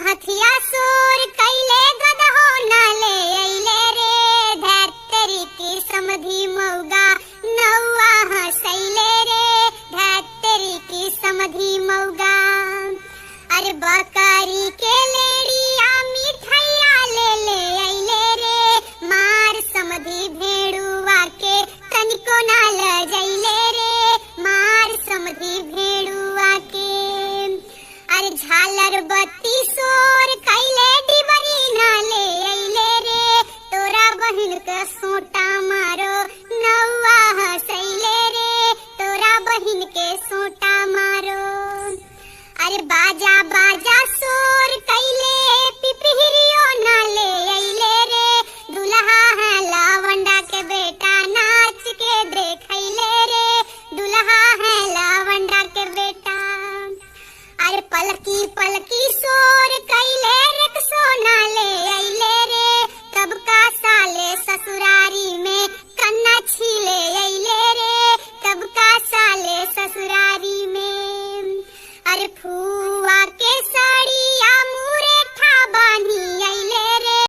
हथिया सोर कैले गदहो नाले अइले रे धैतरी की समधी मौगा नौआ हंसैले रे धैतरी की समधी मौगा। अरे बकरी के लेड़िया मिठाइया ले अइले रे मार समधी भेड़ुआ के तनिको ना लजैले रे मार समधी भेड़ुआ के। अरे झालर बत्ती सोर कैले डिबरी ना ले अइले रे तोरा बहिन के सोटा मारो नौआ हंसैले रे तोरा बहिन के सोटा मारो। अरे बाजा बाजा सोर कैले पिपहिरियो ना ले अइले रे दुल्हा है लावंडा के बेटा नाच के देखैले रे दुल्हा है लावंडा के बेटा। अरे पलकी पलकी सोर कैले रक्सो ना ले अइले रे तब का साले ससुरारी में कन्ना छीले अइले रे तब का साले ससुरारी में। अरे फुआ के साड़ी